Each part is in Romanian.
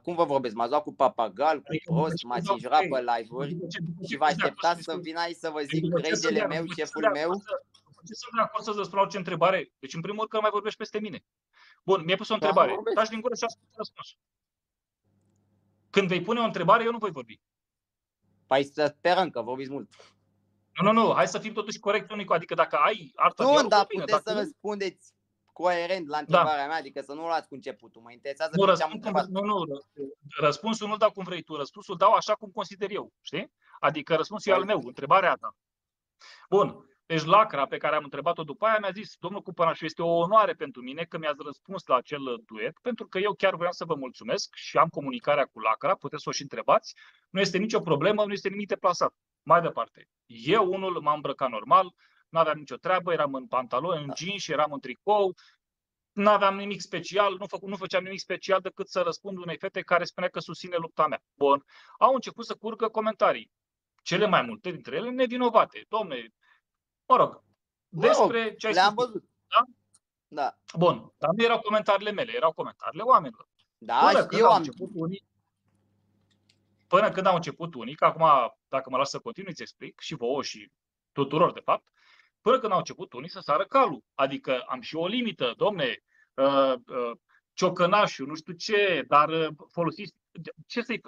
cum vă vorbesc? M-ați luat cu papagal, cu Adică prost, m-ați înjurat pe live-uri și vă așteptați să vin aici să vă zic regele meu, șeful meu? După ce sunt de acord să-ți răspund la orice întrebare? Deci, în primul rând, că nu mai vorbești peste mine. Bun, mi-ai pus o Doar nu întrebare. vorbesc. Taci din gură și ascultă răspunsul. Când vei pune o întrebare, eu nu voi vorbi. Păi să sperăm că vorbiți mult. Nu, hai să fim totuși corect unii, adică dacă ai arta Nu, dialogului, dar bine. puteți să Dacă răspundeți coerent la întrebarea mea, adică să nu luați cu începutul. Mă interesează nu, pe ce am întrebat. răspunsul nu-l dau cum vrei tu, răspunsul dau așa cum consider eu, știi? Adică răspunsul e al Păi- meu, întrebarea ta. Bun. Deci Lacra, pe care am întrebat-o după aia, mi-a zis: domnul Cupănașu, este o onoare pentru mine că mi-ați răspuns la acel duet, pentru că eu chiar vreau să vă mulțumesc și am comunicarea cu Lacra, puteți să o și întrebați, nu este nicio problemă, nu este nimic deplasat. Mai departe, eu unul m-am îmbrăcat normal, nu aveam nicio treabă, eram în pantaloni, în jeans, eram în tricou, nu aveam nimic special, nu făceam nimic special decât să răspund unei fete care spunea că susține lupta mea. Bun. Au început să curgă comentarii. Cele mai multe dintre ele nevinovate. Dom'le, mă rog, despre ce ai le-am spus. văzut. Da? Da. Bun, dar nu erau comentariile mele, erau comentariile oamenilor. Da, Până când au început unii, că acum, dacă mă las să continui, îți explic, și vouă și tuturor, de fapt, până când au început unii să sară calul. Adică am și o limită, domne, ciocănașul, nu știu ce, dar folosiți,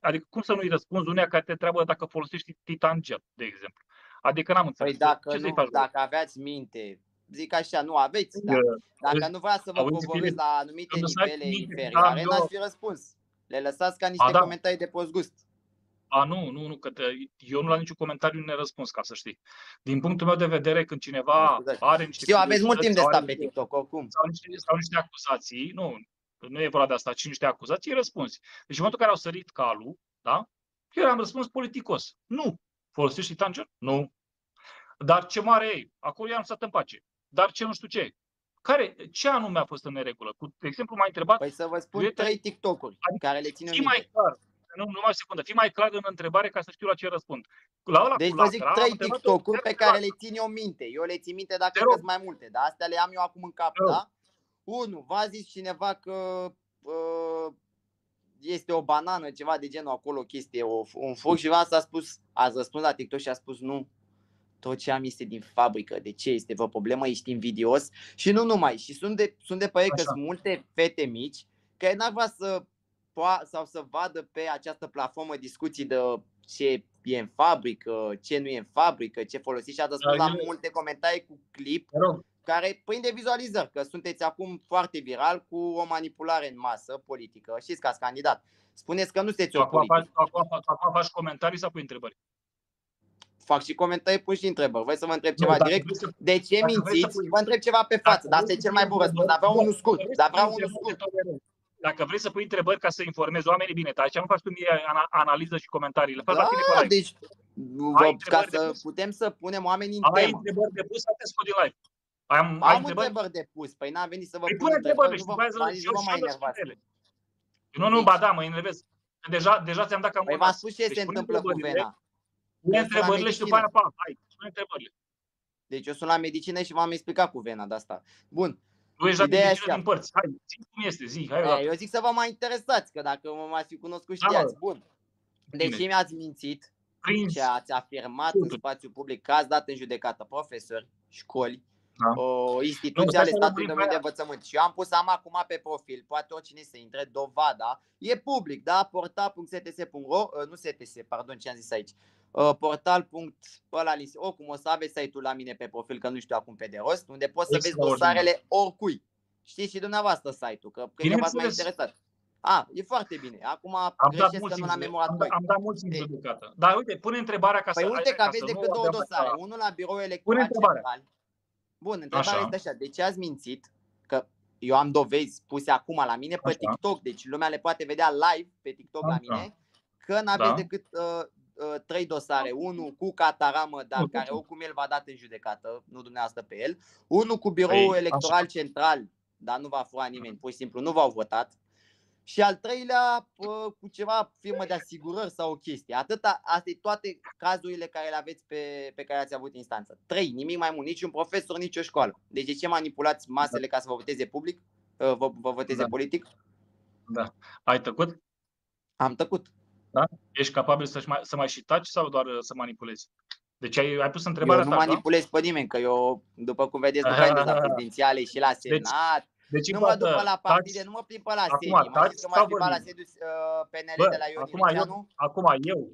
adică cum să nu-i răspunzi uneia care te întreabă dacă folosești Titan Gel, de exemplu. Adică n-am înțeles. Păi dacă aveați minte, zic așa, nu aveți, da? Dacă nu vreau să vă coborâți la anumite nivele inferioare, n-aș fi răspuns. Le lăsați ca niște comentarii de prost gust. Nu, că eu nu la niciun comentariu nu răspuns, ca să știi. Din punctul meu de vedere, când cineva are niște... Știu, aveți mult timp de stat pe TikTok, oricum. Sau niște acuzații, nu e vorba de asta, ci niște acuzații, răspunzi. Deci în momentul în care au sărit calul, da? Eu am răspuns politicos. Nu. Folosești Titan? Nu. Dar ce mare e? Acolo i-am stat în pace. Dar ce nu știu ce? Ce anume a fost în neregulă? De exemplu, m-a întrebat... Păi să vă spun 3 TikTok-uri care le țin în minte. Mai clar. Numai o secundă. Fii mai clar în întrebare ca să știu la ce răspund. Deci vă zic 3 TikTok-uri pe care le țin eu minte. Eu le țin minte dacă sunt mai multe, dar astea le am eu acum în cap, da? 1. V-a zis cineva că este o banană, ceva de genul acolo, o chestie, un foc și v-ați răspuns la TikTok și a spus nu. Tot ce am este din fabrică. De ce? Este vreo problemă? Ești invidios? Și nu numai. Și sunt de părere că sunt multe fete mici care n-ar vrea să vadă pe această platformă discuții de ce e în fabrică, ce nu e în fabrică, ce folosiți și ați răspuns la multe comentarii cu clip care prinde vizualizări, că sunteți acum foarte viral cu o manipulare în masă politică. Știți că ați candidat. Spuneți că nu sunteți o politică. Acum faci comentarii sau pui întrebări? Fac și comentarii, pun și întrebări. Vrei să vă întreb ceva direct? De ce mințiți? Vă întreb ceva pe față, dar asta e cel mai bun răspuns. Dar vreau unul scurt. Dacă vrei să pui întrebări ca să informezi oamenii, bine, aici nu faci tu mie analiză și comentariile. Deci ca să putem să punem oamenii în temă. Ai întrebări de pus, te scot din live. Am întrebări de pus. Păi n-am venit să vă pun întrebări. Nu vă mai enervați. Nu, ba da, mă enervez. Deja ți-am dat cam Păi v-am spus ce se întâmplă cu vena. Pune întrebările și după aia, hai, spune întrebările. Deci eu sunt la medicină și v-am explicat cu vena de asta. Bun. Tu ești la medicină din părți. Hai, zi cum este, zi. Hai, eu zic să vă mai interesați, că dacă mă mai fi cunoscut știați. Bun. Deci mi-ați mințit și ați afirmat în spațiu public că ați dat în judecată profesori, școli, instituții ale statului în domeniul de învățământ. Și eu am pus acum pe profil, poate oricine să intre, dovada, e public, da? portal.sts.ro, nu STS, pardon, ce am zis aici. Oricum o să aveți site-ul la mine pe profil, că nu știu acum pe de rost, unde poți să vezi dosarele oricui. Știți și dumneavoastră site-ul, că cred că v-ați mai interesat. E foarte bine. Acum greșesc că nu l-am memorat. Am dat mulți în judecată. Dar uite, pune întrebarea ca să... Păi uite că aveți decât 2 dosare. Unul la birou electoral central. Bun, întrebarea este așa. De ce ați mințit? Că eu am dovezi puse acum la mine pe TikTok. Deci lumea le poate vedea live pe TikTok la mine. Că n-aveți decât 3 dosare. Unul cu Cataramă, dar care oricum el v-a dat în judecată, nu dumneavoastră pe el. Unul cu biroul electoral central, dar nu va fura nimeni, pur și simplu nu v-au votat. Și al treilea cu ceva firmă de asigurări sau o chestie. Astea e toate cazurile care le aveți pe care ați avut instanță. 3, nimic mai mult, nici un profesor, nici o școală. Deci de ce manipulați masele ca să vă voteze public? Vă voteze politic? Da. Ai tăcut? Am tăcut. Da? Ești capabil să mai și taci sau doar să manipulezi? Deci ai pus întrebarea Eu nu manipulez pe nimeni, că eu, după cum vedeți, nu candidez la prezidențiale și la Senat. Deci nu mă duc pe la partide, nu mă plimb pe la sedii. Mă știți că m-aș plimba la sediu PNL de la Ion Iriceanu? Acum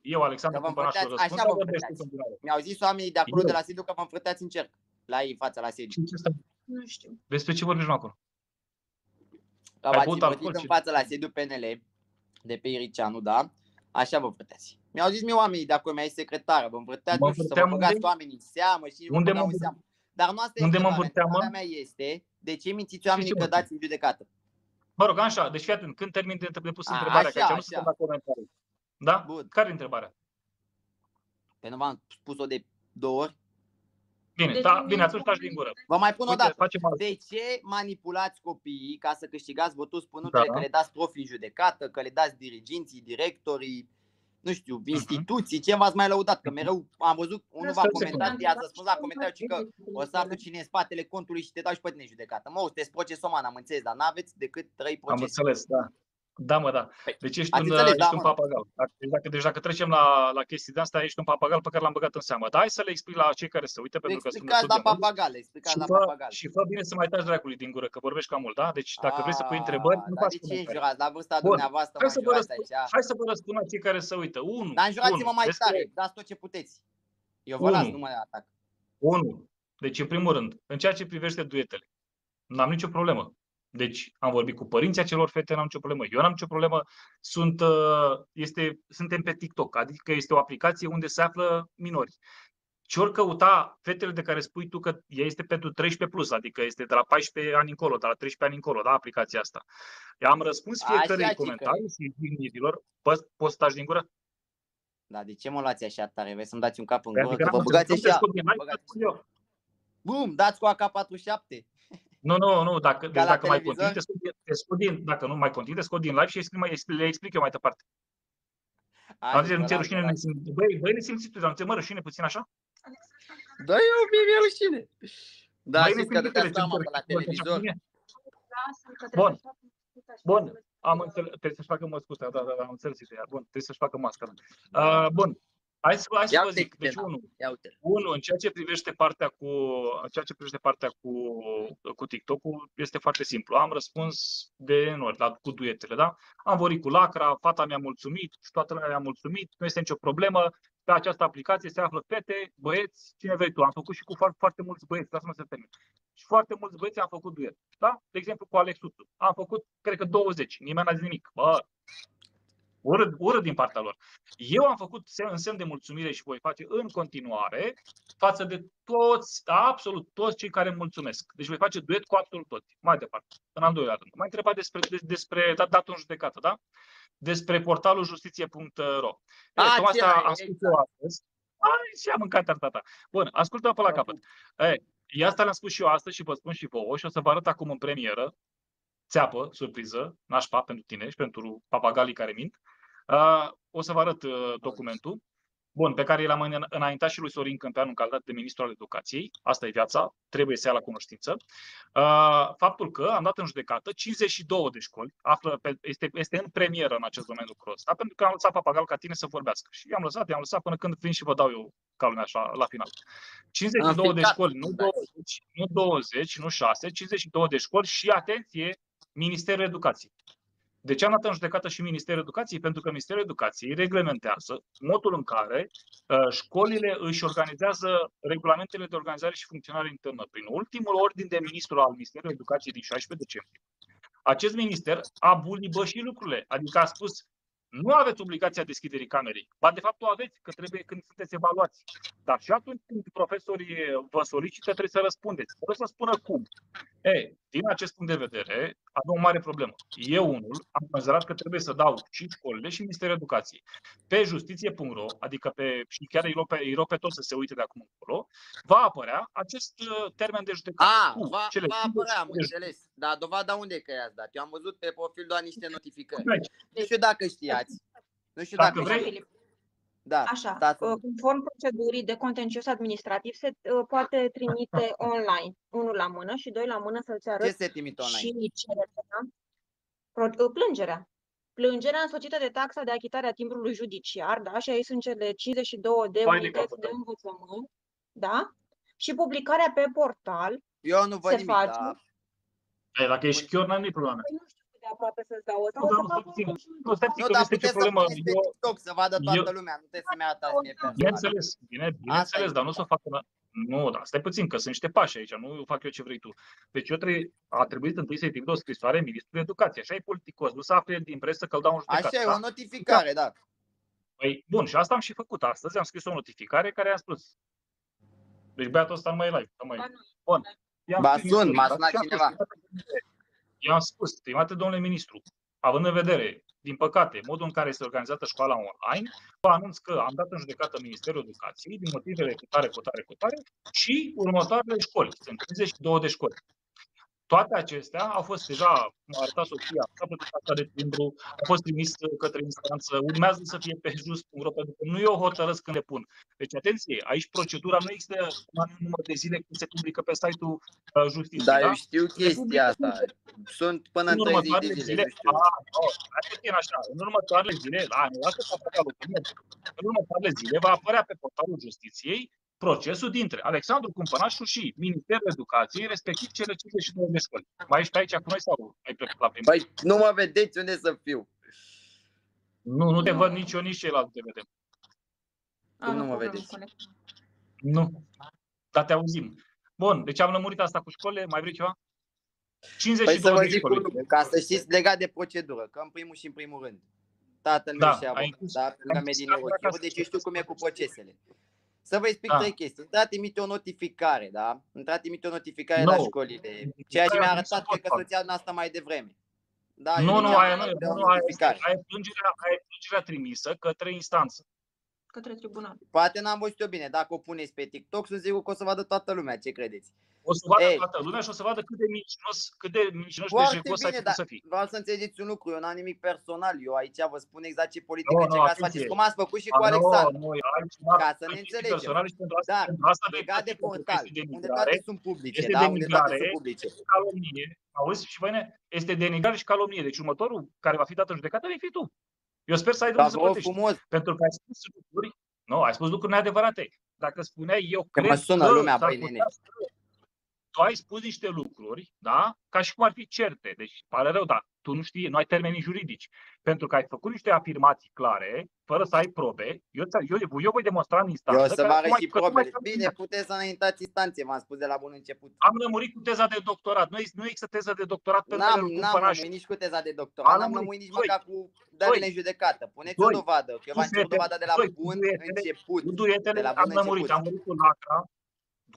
eu, Alexandru Cumpănașul, răspund sau vorbești în continuare? Mi-au zis oamenii de acolo de la sediu că mă înfrăteați în cerc. La ei, în fața la sediu. Nu știu. Despre ce vorbești acolo? Că v-ați învățit în fața la sediu PNL de pe Iriceanu, da? Așa vă învățați. Mi-au zis mie oamenii de acolo, mi-ai secretară, vă învățați, nu știu, să vă băgați oamenii în seamă și vă băgau în seamă. Dar nu asta e întrebarea mea este, de ce mințiți oamenii că dați în judecată? Mă rog, așa, deci fii atent, când termin de pus întrebarea, că nu sunt la comentarii. Da? Bun. Care e întrebarea? Pe nu v-am spus-o de 2 ori? Bine, bine, atunci taci din gură. Vă mai pun o dată. De ce manipulați copiii ca să câștigați votul spunându-le că le dați profi în judecată, că le dați diriginții, directorii, nu știu, instituții, ce v-ați mai lăudat? Că mereu am văzut, unul v-a comentat, i-ați răspuns la comentariu că o să aflu cine e în spatele contului și te dau și pe tine în judecată. Mă, sunteți procesoman, am înțeles, dar n-aveți decât 3 procese. Am înțeles, da. Da, mă, da. Deci ești un papagal. Deci dacă trecem la chestii de asta, ești un papagal pe care l-am băgat în seamă. Dar hai să le explic la cei care se uită, pentru că sunt destul de mult. Și fă bine să mai taci dracului din gură, că vorbești cam mult, da? Deci dacă vrei să pui întrebări, nu faci comentarii. La vârsta dumneavoastră mă înjurați aici. Hai să vă răspund la cei care se uită. Dar înjurați-mă mai tare, dați tot ce puteți. Eu vă las, nu mă atac. 1. Deci, în primul rând, în ceea ce privește duetele, n-am nicio problemă. Deci am vorbit cu părinții acelor fete, n-am nicio problemă. Eu n-am nicio problemă. Suntem pe TikTok, adică este o aplicație unde se află minori. Ce ori căuta fetele de care spui tu că ea este pentru 13 plus, adică este de la 14 ani încolo, de la 13 ani încolo, da, aplicația asta. Eu am răspuns fiecărui comentariu și dignitilor. Poți să taci din gură? Da, de ce mă luați așa tare? Vrei să-mi dați un cap în gură? Că vă băgați așa. Bum, dați cu AK-47. Nu, dacă mai continui, dacă nu mai continui, te scot din live și le explic eu mai departe. Nu ți-e rușine? Băi, ne simți tu, dar nu ți-e rușine puțin așa? Da, mi-e rușine. Da, știți că dădeați seama pe la televizor. Bun, am înțeles, trebuie să-și facă masca, da, am înțeles ideea. Bun, trebuie să-și facă masca. Bun. Hai să vă zic. Deci unul, în ceea ce privește partea cu TikTok-ul, este foarte simplu. Am răspuns de nori cu duetele, da? Am vorbit cu Lacra, fata mi-a mulțumit, toată lumea mi-a mulțumit, nu este nicio problemă. Pe această aplicație se află fete, băieți, cine vrei tu. Am făcut și cu foarte mulți băieți, lasă-mă să termin. Și foarte mulți băieți am făcut duet, da? De exemplu cu Alex Sutu. Am făcut, cred că 20, nimeni n-a zis nimic. Urât din partea lor. Eu am făcut în semn de mulțumire și voi face în continuare față de toți, absolut toți cei care îmi mulțumesc. Deci voi face duet cu absolut toți. Mai departe, în al doilea rând. M-ai întrebat despre datul în judecată, da? Despre portalul justiție.ro. Asta am spus eu astăzi. Și am mâncat tartata. Bun, ascultă-mă pe la capăt. Asta le-am spus și eu astăzi și vă spun și vouă și o să vă arăt acum în premieră. Țeapă, surpriză, nașpa pentru tine și pentru papagalii care mint. O să vă arăt documentul, bun, pe care l-am înaintat și lui Sorin Câmpeanu în calitate de ministru al educației. Asta e viața, trebuie să ia la cunoștință. Faptul că am dat în judecată 52 de școli, este în premieră în acest domeniu lucrul ăsta, pentru că am lăsat papagal ca tine să vorbească. Și i-am lăsat până când vin și vă dau eu ca lumea așa la final. 52 de școli, nu 20, nu 6, 52 de școli și, atenție, Ministerul Educației. De ce am dat în judecată și Ministerul Educației? Pentru că Ministerul Educației reglementează modul în care școlile își organizează regulamentele de organizare și funcționare internă. Prin ultimul ordin de ministru al Ministerului Educației din 16 decembrie, acest minister a bulibășit lucrurile, adică a spus: nu aveți obligația deschiderii camerei. Ba, de fapt, o aveți, că trebuie când sunteți evaluați. Dar și atunci când profesorii vă solicită, trebuie să răspundeți. Trebuie să spună cum. Din acest punct de vedere, avem o mare problemă. Eu, am considerat că trebuie să dau și școlile și Ministerul Educației. Pe justiție.ro, adică și chiar îi rog pe toți să se uite de acum încolo, va apărea acest termen de judecată. Va apărea, am înțeles. Dar dovada unde e că i-ați dat? Eu am văzut pe profil doar niște notificări. Nu știu dacă știați. Nu știu dacă vrei. Da, așa, conform procedurii de contencios administrativ se poate trimite online, 1 la mână și 2 la mână să-ți arăt. Ce se trimite online? Și cererea, plângerea. Plângerea însoțită de taxa de achitare a timbrului judiciar, da? Și aici sunt cele 52 de unități de învățământ, da? Și publicarea pe portal. Eu nu văd nimic, dar... Dacă ești chiar, n-am nici probleme. Nu știu cât de aproape să-ți dau o Nu, dar puteți să puneți pe TikTok să vadă toată lumea, nu trebuie să-mi arătați mie personal. Bineînțeles, bineînțeles, dar nu să facă... Nu, dar stai puțin, că sunt niște pași aici, nu fac eu ce vrei tu. Deci a trebuit întâi să-i trimit o scrisoare Ministrului Educației. Așa e politicos, nu să afle din presă că îl dau în judecată. Așa e, o notificare, da. Păi, bun, și asta am și făcut astăzi, am scris o notificare care i-am spus. Deci băiatul ăsta nu mai e live. Bun. M-a sunat cineva. I-am spus, stimate domnule ministru, având în vedere, din păcate, modul în care este organizată școala online, vă anunț că am dat în judecată Ministerul Educației din motivele cutare și următoarele școli. Sunt 52 de școli. Toate acestea au fost deja, m-a arătat soția, a plătit taxa de timbru, a fost trimis către instanță, urmează să fie pe just.ro, pentru că nu eu hotărăsc când le pun. Deci, atenție, aici procedura nu există un număr de zile când se publică pe site-ul Justiției. Da, eu știu chestia asta. Sunt până în 30 de zile. În următoarele zile, în următoarele zile va apărea pe portalul Justiției procesul dintre Alexandru Cumpănașu și Ministerul Educației, respectiv cele 52 de școli. Mai ești aici cu noi sau ai plecat la primul? Păi nu mă vedeți unde să fiu. Nu te văd nici eu, nici ceilalți te vedem. Cum nu mă vedeți? Nu. Dar te auzim. Bun, deci am lămurit asta cu școlile. Mai vrei ceva? 52 păi de școli. Ca să știți legat de procedură, că în primul și în primul rând. Tatăl meu și avocat, lângă Medine, deci știu cum e cu procesele. Să vă explic trei chestii. Într-a trimite o notificare, da? Într-a trimite o notificare la școlile. Ceea ce mi-a arătat că soția noastră mai devreme. Da, nu, ai plângerea trimisă către instanță. Către tribunal. Poate n-am văzut eu bine. Dacă o puneți pe TikTok, sunt sigur că o să vadă toată lumea. Ce credeți? O să vadă toată lumea și o să vadă cât de mincinos și de jegos ai putut să fii. Vreau să înțelegeți un lucru. Eu n-am nimic personal. Eu aici vă spun exact ce politică încercați să faceți. Cum ați făcut și cu Alexandru. Ca să ne înțelegem. Dar legat de portal, unde toate sunt publice. Da, unde toate sunt publice. Auzi? Și voi este denigrare și calomnie. Deci următorul care va fi dat în judecată vei fi tu. Eu sper să ai de unde să plătești. Pentru că ai spus lucruri, ai spus lucruri neadevărate. Dacă spuneai eu cred că mă sună lumea, băi, nene. Tu ai spus niște lucruri, da? Ca și cum ar fi certe. Deci, pare rău, dar tu nu știi, nu ai termenii juridici. Pentru că ai făcut niște afirmații clare, fără să ai probe. Eu voi demonstra în instanță. Eu o să vă arăt și probele. Bine, puteți să înaintați instanțe, v-am spus de la bun început. Am lămurit cu teza de doctorat. Nu există teză de doctorat pe N-am lămurit nici cu teza de doctorat. N-am lămurit nici măcar cu dările în judecată. Puneți o dovadă. Că eu v-am cerut dovada de la bun început. De la bun început. Am lămurit cu lacra.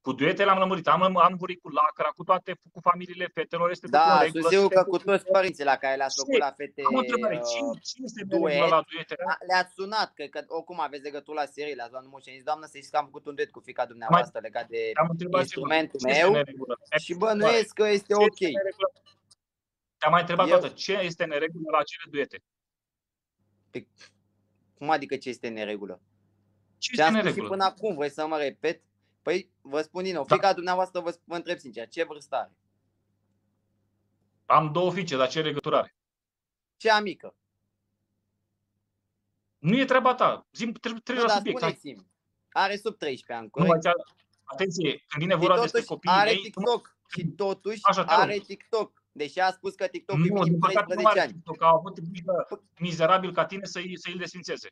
Cu duetele am lămurit, am vorbit cu lacra, cu familiile fetelor. Este da, sunt că cu toți părinții la care le-ați făcut la fete cine este duet la duete? Le-ați sunat, că oricum aveți legătură la serie, le-ați luat numărul și zis, doamnă, să știți că am făcut un duet cu fiica dumneavoastră legat de instrumentul meu și bănuiesc că este ok. Te-am mai întrebat toată, ce este în neregulă la acele duete? Cum adică ce este în neregulă? Ce este în neregulă? Și până acum, vrei să mă repet? Păi, vă spun din nou, fiica dumneavoastră, vă întreb sincer, ce vârstă are? Am 2 fiice, dar ce legătură are? Cea mică. Nu e treaba ta. Trebuie la subiect. Spuneți-mi. Are sub 13 ani, corect? Atenție, când vine vorba despre copiii are TikTok și totuși are TikTok. Deși a spus că TikTok e minim 13 ani. TikTok a avut mizerabil ca tine să îl desfințeze.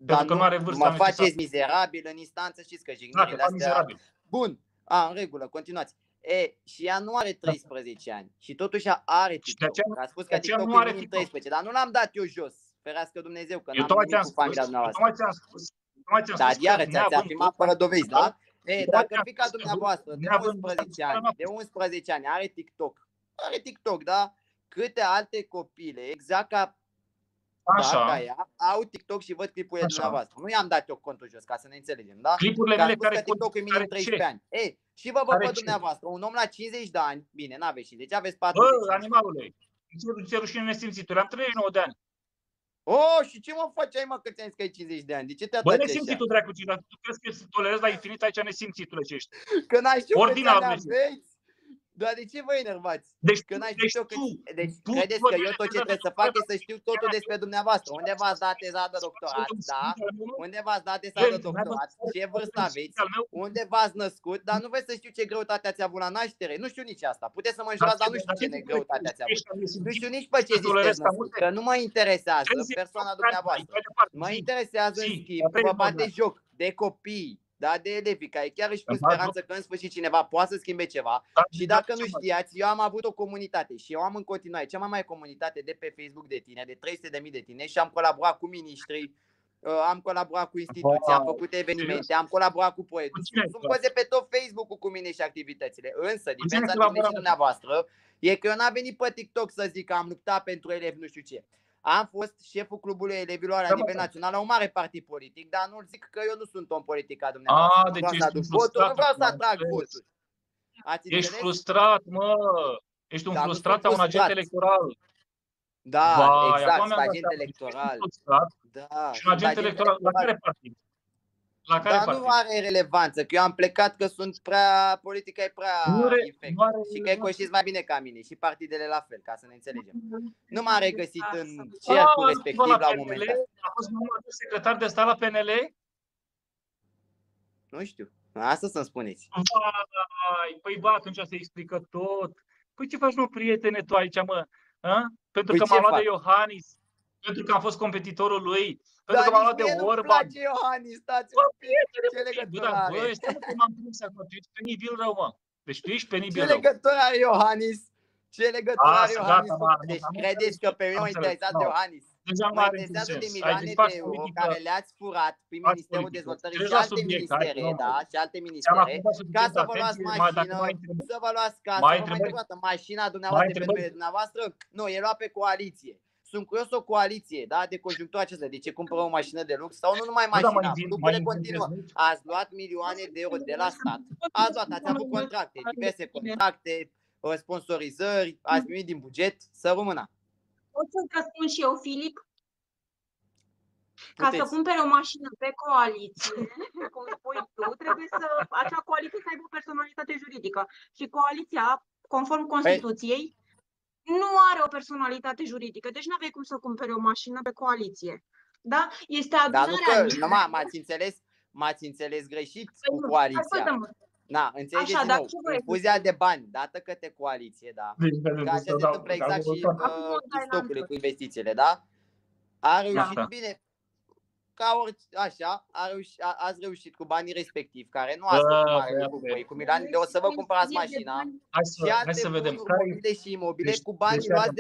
Dar că nu are vârsta mă faceți mizerabil în instanță, știți că jignirile astea... Bun, în regulă, continuați. Și ea nu are 13 ani și totuși are TikTok. A spus că TikTok e minim 13, dar nu l-am dat eu jos. Ferească Dumnezeu că n-am nimic cu familia dumneavoastră. Dar iară ți-ați afirmat fără dovezi, da? Dacă fiica dumneavoastră de 11 ani are TikTok, da? Câte alte copile, exact ca ea, au TikTok și văd clipurile dumneavoastră. Nu i-am dat eu contul jos, ca să ne înțelegem, da? Clipurile mele care TikTok e minim 13 ani. Și vă văd pe dumneavoastră, un om la 50 de ani, bine, n-aveți 50, aveți 40. Bă, animalule, ți-e rușine nesimțitul, am 39 de ani. Și ce mă făceai, mă, că ți-am zis că ai 50 de ani? De ce te-a dat așa? Bă, nesimțitul, dracu, tu crezi că tolerezi la infinit aici nesimțitule ce ești? Că n-ai știut că aveți? Dar de ce vă enervați? Deci, Că n-ai deci știut tu, deci tu credeți că eu tot ce trebuie să fac e să știu totul despre dumneavoastră. Unde v-ați dat teza de doctorat, da? Unde v-ați dat teza de doctorat? Ce vârstă aveți? Unde v-ați născut? Dar nu vreți să știu ce greutate ați avut la naștere? Nu știu nici asta. Puteți să mă înjurați, dar nu știu ce greutate ați avut. Nu știu nici pe ce ziceți născut, că nu mă interesează persoana dumneavoastră. Mă interesează, în schimb, că vă bate joc de copii, da, de elevi, care chiar își pun speranță că în sfârșit cineva poate să schimbe ceva. Și dacă nu știați, eu am avut o comunitate și eu am în continuare cea mai mare comunitate de pe Facebook de tineri, de 300.000 de tineri și am colaborat cu miniștri, am colaborat cu instituții, am făcut evenimente, am colaborat cu proiecte. Sunt poze pe tot Facebook-ul cu mine și activitățile. Însă, diferența dintre mine și dumneavoastră e că eu n-am venit pe TikTok să zic că am luptat pentru elevi nu știu ce. Am fost șeful clubului elevilor la nivel național la un mare partid politic, dar nu zic că eu nu sunt om politic ca dumneavoastră. Deci nu vreau să atrag voturi. Ești frustrat, mă! Ești un frustrat sau un agent electoral. Da, exact, sunt agent electoral. Da. Și un agent electoral la care partid? Dar nu are relevanță, că eu am plecat că sunt prea, politica e prea infect și că ecoșiți mai bine ca mine și partidele la fel, ca să ne înțelegem. Nu m-am regăsit în cercul respectiv la un moment dat. A fost secretar de stat la PNL? Nu știu, asta să-mi spuneți. Păi ba, atunci se explică tot. Păi ce faci, mă, prietene, tu aici, mă? Pentru că m-am luat de Iohannis, pentru că am fost competitorul lui. Pentru că m-am luat de Orban. Nu-mi place Iohannis, stați un pic. Ce legătură are? Băi, stai că m-am prins acum, tu ești penibil rău, mă. Deci tu ești penibil rău. Ce legătură are Iohannis? Ce legătură are Iohannis? Deci credeți că pe mine m-a interesat de Iohannis? Mă interesează de milioane de euro care le-ați furat prin Ministerul Dezvoltării și alte ministere, da? Și alte ministere, ca să vă luați mașină, să vă luați casă, vă mai întrebați mașina dumneavoastră pe numele dumneavoastră? Nu, e luat pe coaliție. Sunt curios o coaliție, da, de conjunctura aceasta, de ce cumpără o mașină de lux sau nu numai mașina, lucrurile continuă. Ați luat milioane de euro de la stat, ați avut contracte, diverse contracte, sponsorizări, ați primit din buget, să rămână. Pot să-ți răspund și eu, Filip? Ca să cumpere o mașină pe coaliție, cum spui tu, trebuie să acea coaliție să aibă o personalitate juridică. Și coaliția, conform Constituției, nu are o personalitate juridică, deci nu aveai cum să cumpere o mașină pe coaliție. Da? Este adunarea... Dar nu, m-ați înțeles greșit cu coaliția. Na, înțelegeți din nou, infuzia de bani dată către coaliție, da? Că așa se întâmplă exact și cu stocurile, cu investițiile, da? A reușit bine, ca orice, așa, ați reușit cu banii respectivi, care nu ați făcut mare lucru cu milioane, de o să vă cumpărați mașina și alte bunuri mobile și imobile cu banii luați de